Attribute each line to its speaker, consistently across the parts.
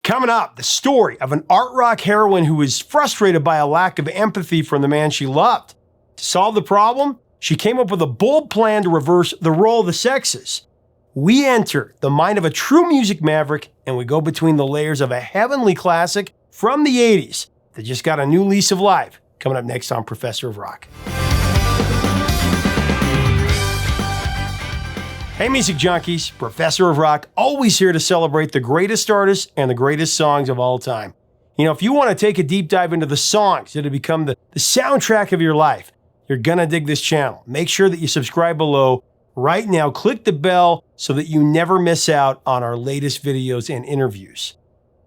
Speaker 1: Coming up, the story of an art rock heroine who was frustrated by a lack of empathy from the man she loved. To solve the problem, she came up with a bold plan to reverse the role of the sexes. We enter the mind of a true music maverick, and we go between the layers of a heavenly classic from the 80s that just got a new lease of life. Coming up next on Professor of Rock. Hey music junkies, Professor of Rock, always here to celebrate the greatest artists and the greatest songs of all time. You know, if you want to take a deep dive into the songs that have become the soundtrack of your life, you're gonna dig this channel. Make sure that you subscribe below. Right now, click the bell so that you never miss out on our latest videos and interviews.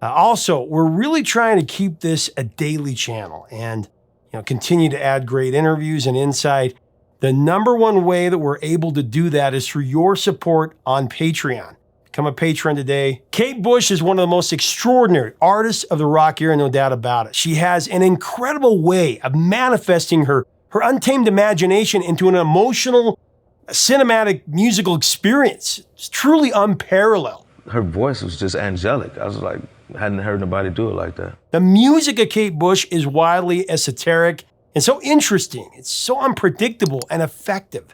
Speaker 1: Also, we're really trying to keep this a daily channel and continue to add great interviews and insight. The number one way that we're able to do that is through your support on Patreon. Become a patron today. Kate Bush is one of the most extraordinary artists of the rock era, no doubt about it. She has an incredible way of manifesting her untamed imagination into an emotional, cinematic musical experience. It's truly unparalleled.
Speaker 2: Her voice was just angelic. I was like, hadn't heard nobody do it like that.
Speaker 1: The music of Kate Bush is wildly esoteric and so interesting. It's so unpredictable and effective.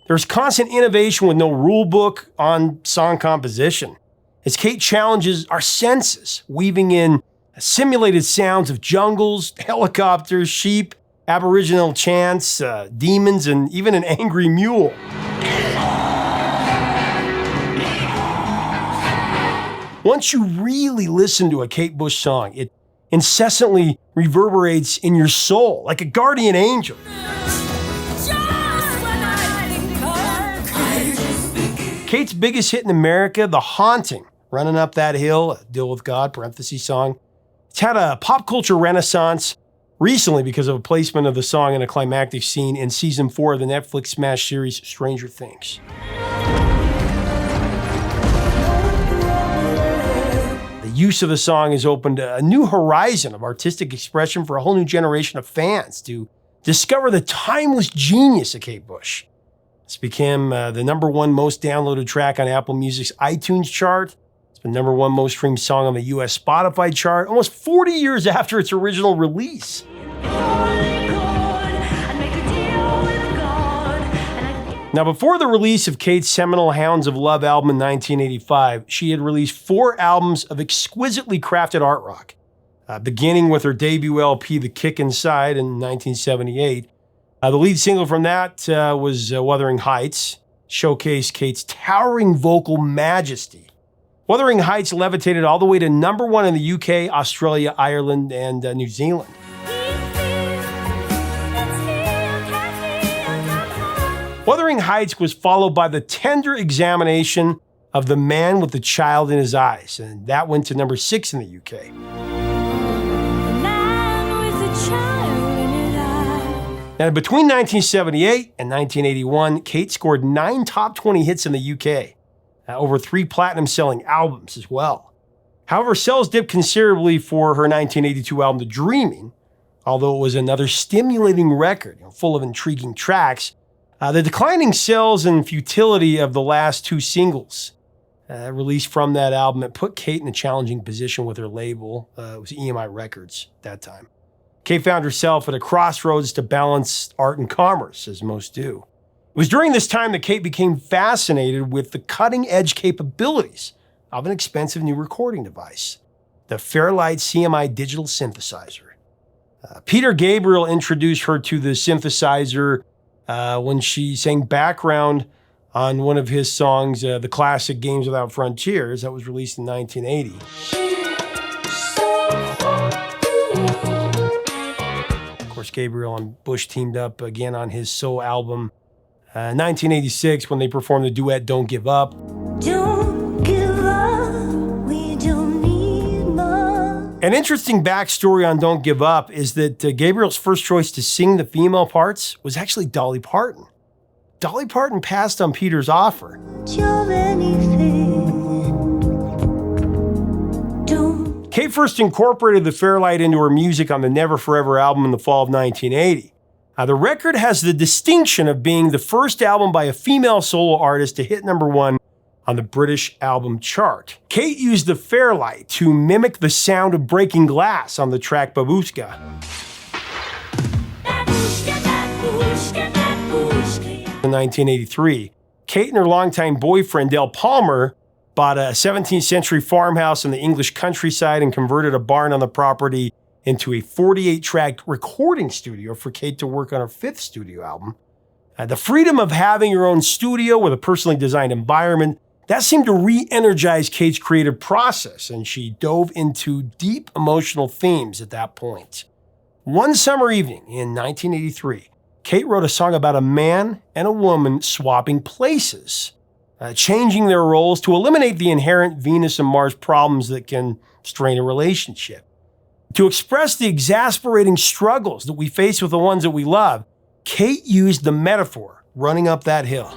Speaker 1: There's constant innovation with no rule book on song composition. As Kate challenges our senses, weaving in simulated sounds of jungles, helicopters, sheep, Aboriginal chants, demons, and even an angry mule. Once you really listen to a Kate Bush song, it incessantly reverberates in your soul like a guardian angel. Kate's biggest hit in America, The Haunting, Running Up That Hill, Deal with God, parentheses song. It's had a pop culture renaissance recently because of a placement of the song in a climactic scene in season 4 of the Netflix smash series Stranger Things. Use of the song has opened a new horizon of artistic expression for a whole new generation of fans to discover the timeless genius of Kate Bush. This became the number one most downloaded track on Apple Music's iTunes chart. It's been number one most streamed song on the US Spotify chart almost 40 years after its original release. Now, before the release of Kate's seminal Hounds of Love album in 1985, she had released 4 albums of exquisitely crafted art rock, beginning with her debut LP, The Kick Inside, in 1978. The lead single from that was Wuthering Heights, showcased Kate's towering vocal majesty. Wuthering Heights levitated all the way to number 1 in the UK, Australia, Ireland, and New Zealand. Wuthering Heights was followed by The Tender Examination of the Man with the Child in His Eyes, and that went to number 6 in the UK. Now, between 1978 and 1981, Kate scored 9 top 20 hits in the UK, over 3 platinum-selling albums as well. However, sales dipped considerably for her 1982 album, The Dreaming, although it was another stimulating record, full of intriguing tracks. The declining sales and futility of the last 2 singles released from that album, it put Kate in a challenging position with her label. It was EMI Records at that time. Kate found herself at a crossroads to balance art and commerce, as most do. It was during this time that Kate became fascinated with the cutting-edge capabilities of an expensive new recording device, the Fairlight CMI digital synthesizer. Peter Gabriel introduced her to the synthesizer when she sang background on one of his songs, the classic Games Without Frontiers, that was released in 1980. Of course, Gabriel and Bush teamed up again on his solo album, 1986, when they performed the duet Don't Give Up. Don't give up, we don't need more. An interesting backstory on Don't Give Up is that Gabriel's first choice to sing the female parts was actually Dolly Parton. Dolly Parton passed on Peter's offer. Kate first incorporated the Fairlight into her music on the Never Forever album in the fall of 1980. The record has the distinction of being the first album by a female solo artist to hit number 1 on the British album chart. Kate used the Fairlight to mimic the sound of breaking glass on the track Babushka. In 1983, Kate and her longtime boyfriend, Del Palmer, bought a 17th century farmhouse in the English countryside and converted a barn on the property into a 48-track recording studio for Kate to work on her 5th studio album. The freedom of having your own studio with a personally designed environment, that seemed to re-energize Kate's creative process, and she dove into deep emotional themes at that point. One summer evening in 1983, Kate wrote a song about a man and a woman swapping places, changing their roles to eliminate the inherent Venus and Mars problems that can strain a relationship. To express the exasperating struggles that we face with the ones that we love, Kate used the metaphor, running up that hill.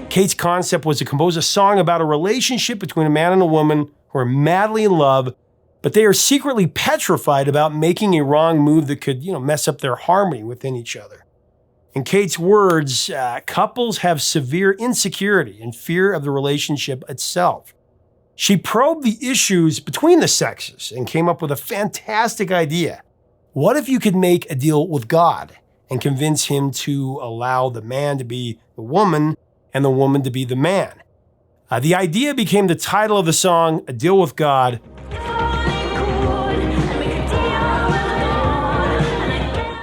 Speaker 1: Kate's concept was to compose a song about a relationship between a man and a woman who are madly in love, but they are secretly petrified about making a wrong move that could, mess up their harmony within each other. In Kate's words, couples have severe insecurity and fear of the relationship itself. She probed the issues between the sexes and came up with a fantastic idea. What if you could make a deal with God and convince him to allow the man to be the woman and the woman to be the man? The idea became the title of the song, A Deal with God.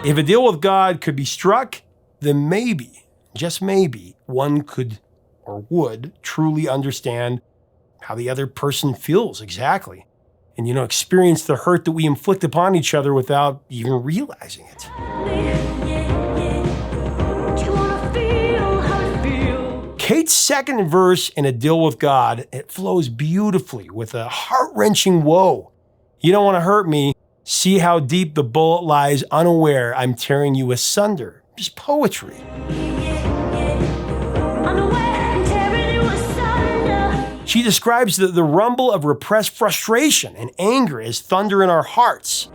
Speaker 1: If a deal with God could be struck, then maybe, just maybe, one could or would truly understand how the other person feels exactly, and experience the hurt that we inflict upon each other without even realizing it. Kate's second verse in A Deal with God, it flows beautifully with a heart-wrenching woe. You don't want to hurt me. See how deep the bullet lies unaware. I'm tearing you asunder. Just poetry. She describes the rumble of repressed frustration and anger as thunder in our hearts.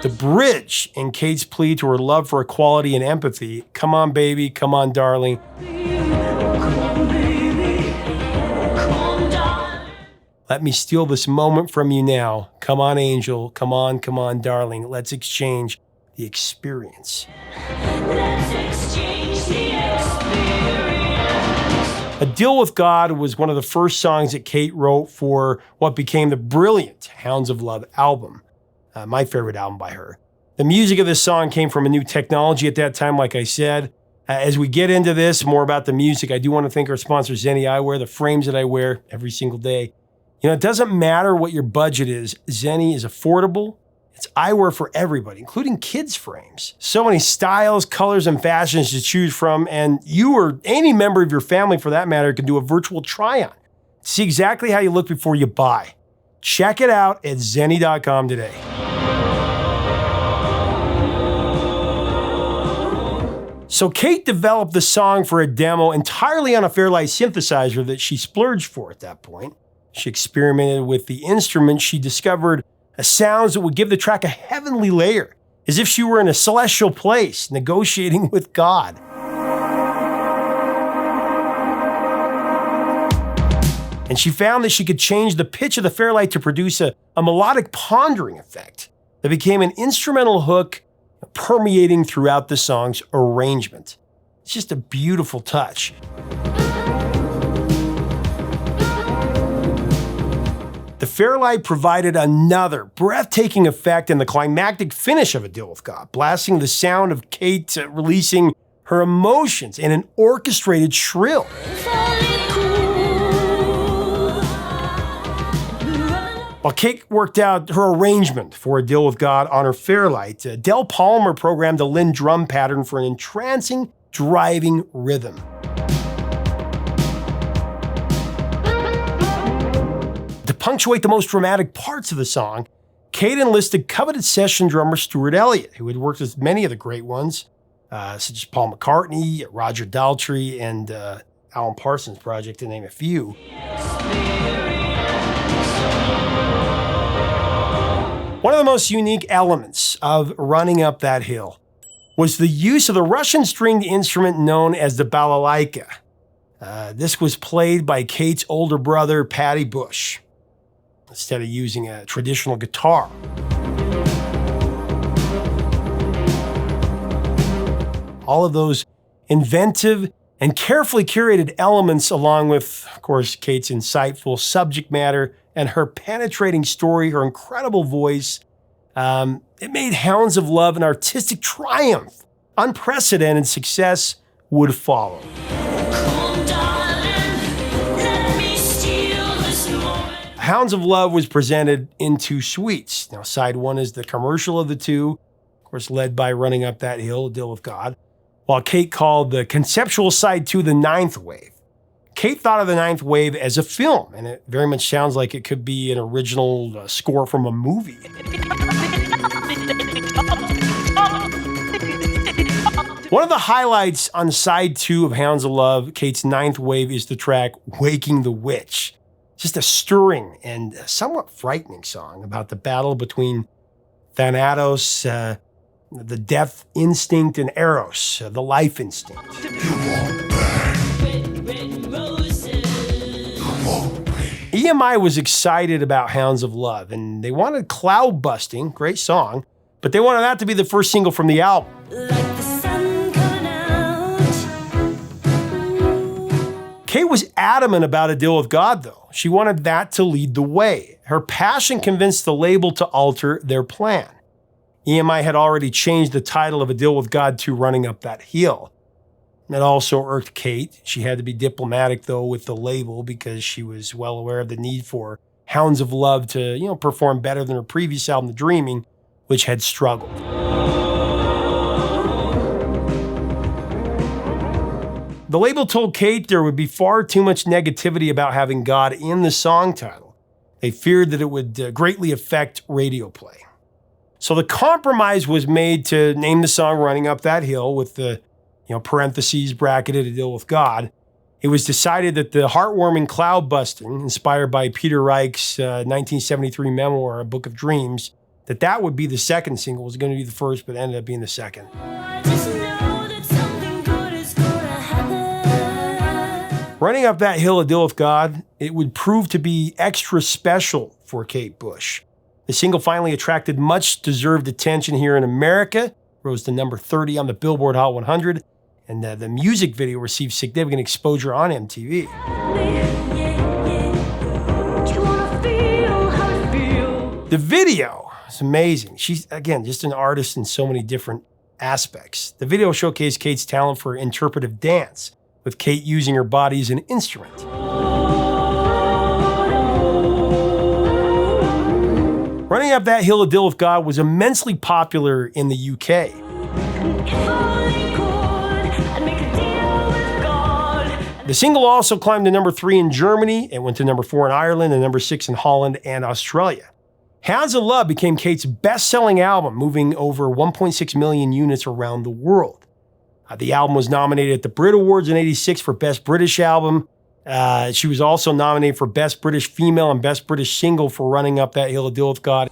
Speaker 1: The bridge in Kate's plea to her love for equality and empathy, come on baby, come on darling. Let me steal this moment from you now. Come on angel, come on darling. Let's exchange the experience. A Deal with God was one of the first songs that Kate wrote for what became the brilliant Hounds of Love album, my favorite album by her. The music of this song came from a new technology at that time, like I said. As we get into this, more about the music, I do want to thank our sponsor, Zenni Eyewear, the frames that I wear every single day. It doesn't matter what your budget is. Zenni is affordable. It's eyewear for everybody, including kids' frames. So many styles, colors, and fashions to choose from, and you or any member of your family, for that matter, can do a virtual try-on. See exactly how you look before you buy. Check it out at Zenni.com today. So Kate developed the song for a demo entirely on a Fairlight synthesizer that she splurged for at that point. She experimented with the instrument. She discovered sounds that would give the track a heavenly layer, as if she were in a celestial place, negotiating with God. And she found that she could change the pitch of the Fairlight to produce a melodic pondering effect that became an instrumental hook permeating throughout the song's arrangement. It's just a beautiful touch. The Fairlight provided another breathtaking effect in the climactic finish of A Deal with God, blasting the sound of Kate releasing her emotions in an orchestrated shrill. While Kate worked out her arrangement for A Deal with God on her Fairlight, Del Palmer programmed a Lynn drum pattern for an entrancing, driving rhythm. To punctuate the most dramatic parts of the song, Kate enlisted coveted session drummer Stuart Elliott, who had worked with many of the great ones, such as Paul McCartney, Roger Daltrey, and Alan Parsons Project, to name a few. One of the most unique elements of Running Up That Hill was the use of the Russian stringed instrument known as the balalaika. This was played by Kate's older brother, Patty Bush, instead of using a traditional guitar. All of those inventive and carefully curated elements, along with, of course, Kate's insightful subject matter and her penetrating story, her incredible voice, it made Hounds of Love an artistic triumph. Unprecedented success would follow. Hounds of Love was presented in 2 suites. Now, side 1 is the commercial of the 2, of course, led by Running Up That Hill, A Deal with God, while Kate called the conceptual side 2 the 9th wave. Kate thought of the 9th wave as a film, and it very much sounds like it could be an original score from a movie. One of the highlights on side 2 of Hounds of Love, Kate's 9th wave, is the track Waking the Witch. Just a stirring and somewhat frightening song about the battle between Thanatos, the death instinct, and Eros, the life instinct. EMI was excited about Hounds of Love, and they wanted Cloud Busting, great song, but they wanted that to be the first single from the album. Kate was adamant about A Deal with God, though. She wanted that to lead the way. Her passion convinced the label to alter their plan. EMI had already changed the title of A Deal with God to Running Up That Hill. It also irked Kate. She had to be diplomatic, though, with the label because she was well aware of the need for Hounds of Love to, perform better than her previous album, The Dreaming, which had struggled. The label told Kate there would be far too much negativity about having God in the song title. They feared that it would greatly affect radio play. So the compromise was made to name the song Running Up That Hill with the parentheses bracketed A Deal with God. It was decided that the heartwarming Cloud Busting, inspired by Peter Reich's 1973 memoir, A Book of Dreams, that would be the second single. It was going to be the first, but ended up being the second. Running Up That Hill, A Deal with God, it would prove to be extra special for Kate Bush. The single finally attracted much deserved attention here in America, rose to number 30 on the Billboard Hot 100, and the music video received significant exposure on MTV. The video is amazing. She's, again, just an artist in so many different aspects. The video showcased Kate's talent for interpretive dance, with Kate using her body as an instrument. Running Up That Hill, A Deal with God was immensely popular in the UK. The single also climbed to number 3 in Germany. It went to number 4 in Ireland and number 6 in Holland and Australia. Hounds of Love became Kate's best-selling album, moving over 1.6 million units around the world. The album was nominated at the Brit Awards in '86 for Best British Album. She was also nominated for Best British Female and Best British Single for Running Up That Hill, A Deal with God.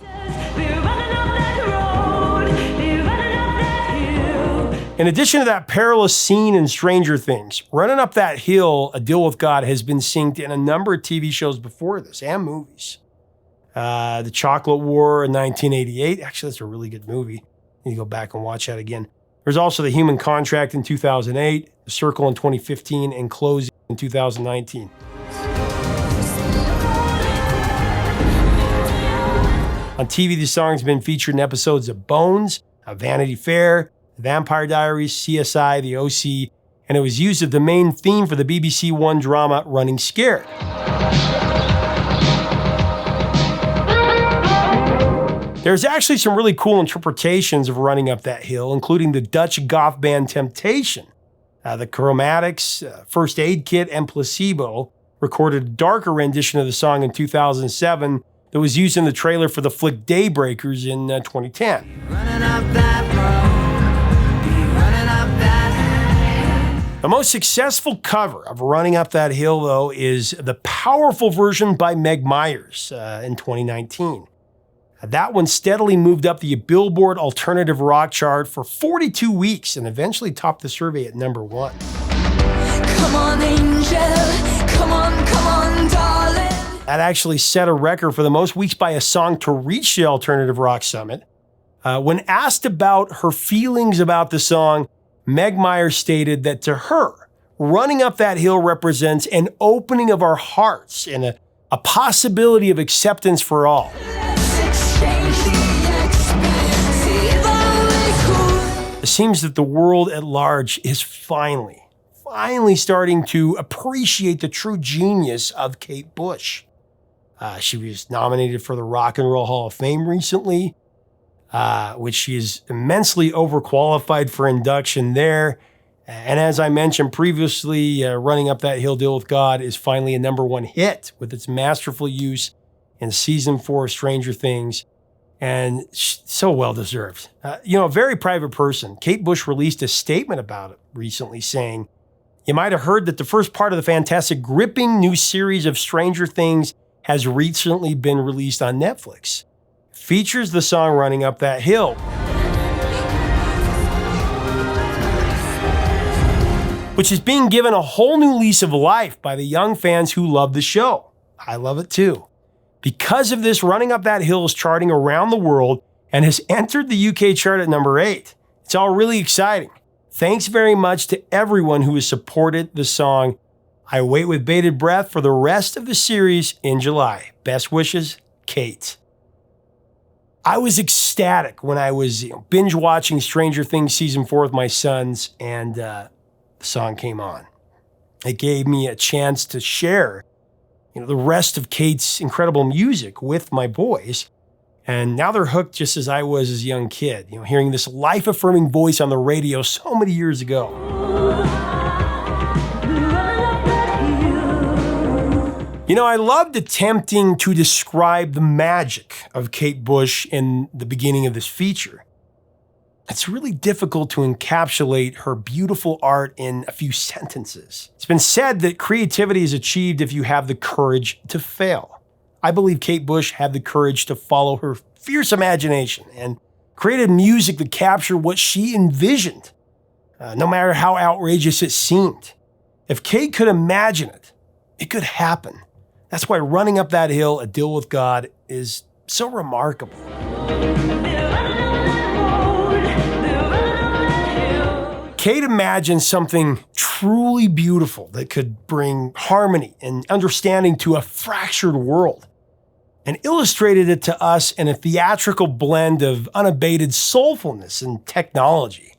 Speaker 1: In addition to that perilous scene in Stranger Things, Running Up That Hill, A Deal with God has been synced in a number of TV shows before this and movies. The Chocolate War in 1988. Actually, that's a really good movie. You need to go back and watch that again. There's also The Human Contract in 2008, The Circle in 2015, and Closing in 2019. On TV, the song's been featured in episodes of Bones, Vanity Fair, The Vampire Diaries, CSI, The OC, and it was used as the main theme for the BBC One drama Running Scared. There's actually some really cool interpretations of Running Up That Hill, including the Dutch goth band Temptation. The Chromatics, First Aid Kit, and Placebo recorded a darker rendition of the song in 2007 that was used in the trailer for the flick Daybreakers in 2010. The most successful cover of Running Up That Hill, though, is the powerful version by Meg Myers in 2019. That one steadily moved up the Billboard Alternative Rock chart for 42 weeks and eventually topped the survey at number 1.
Speaker 3: Come on, angel. Come on, darling.
Speaker 1: That actually set a record for the most weeks by a song to reach the Alternative Rock Summit. When asked about her feelings about the song, Meg Myers stated that to her, Running Up That Hill represents an opening of our hearts and a possibility of acceptance for all. It seems that the world at large is finally starting to appreciate the true genius of Kate Bush. She was nominated for the Rock and Roll Hall of Fame recently, which she is immensely overqualified for induction there. And as I mentioned previously, Running Up That Hill, Deal with God is finally a number 1 hit with its masterful use in season 4 of Stranger Things, and so well-deserved. A very private person, Kate Bush released a statement about it recently saying, "You might have heard that the first part of the fantastic, gripping new series of Stranger Things has recently been released on Netflix. It features the song Running Up That Hill, which is being given a whole new lease of life by the young fans who love the show. I love it too. Because of this, Running Up That Hill is charting around the world and has entered the UK chart at number 8. It's all really exciting. Thanks very much to everyone who has supported the song. I wait with bated breath for the rest of the series in July. Best wishes, Kate." I was ecstatic when I was binge watching Stranger Things season 4 with my sons, and the song came on. It gave me a chance to share, the rest of Kate's incredible music with my boys. And now they're hooked just as I was as a young kid, hearing this life-affirming voice on the radio so many years ago. I loved attempting to describe the magic of Kate Bush in the beginning of this feature. It's really difficult to encapsulate her beautiful art in a few sentences. It's been said that creativity is achieved if you have the courage to fail. I believe Kate Bush had the courage to follow her fierce imagination and created music that captured what she envisioned, no matter how outrageous it seemed. If Kate could imagine it, it could happen. That's why Running Up That Hill, A Deal with God, is so remarkable. Kate imagined something truly beautiful that could bring harmony and understanding to a fractured world, and illustrated it to us in a theatrical blend of unabated soulfulness and technology.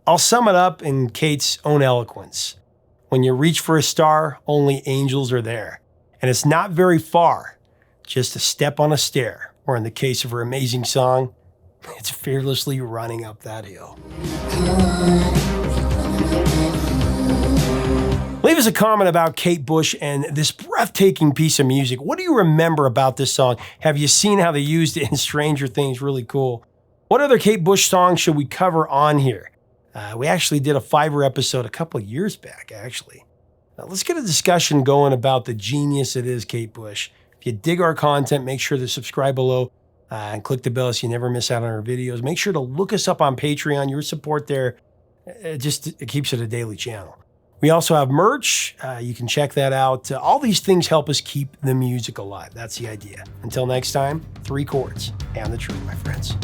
Speaker 1: I'll sum it up in Kate's own eloquence. When you reach for a star, only angels are there. And it's not very far, just a step on a stair, or in the case of her amazing song, it's fearlessly running up that hill. Leave us a comment about Kate Bush and this breathtaking piece of music. What do you remember about this song? Have you seen how they used it in Stranger Things? Really cool. What other Kate Bush songs should we cover on here? We actually did a Fiverr episode a couple of years back, actually. Now, let's get a discussion going about the genius that is Kate Bush. If you dig our content, make sure to subscribe below and click the bell so you never miss out on our videos. Make sure to look us up on Patreon. Your support there, it keeps it a daily channel. We also have merch. You can check that out. All these things help us keep the music alive. That's the idea. Until next time, 3 chords and the truth, my friends.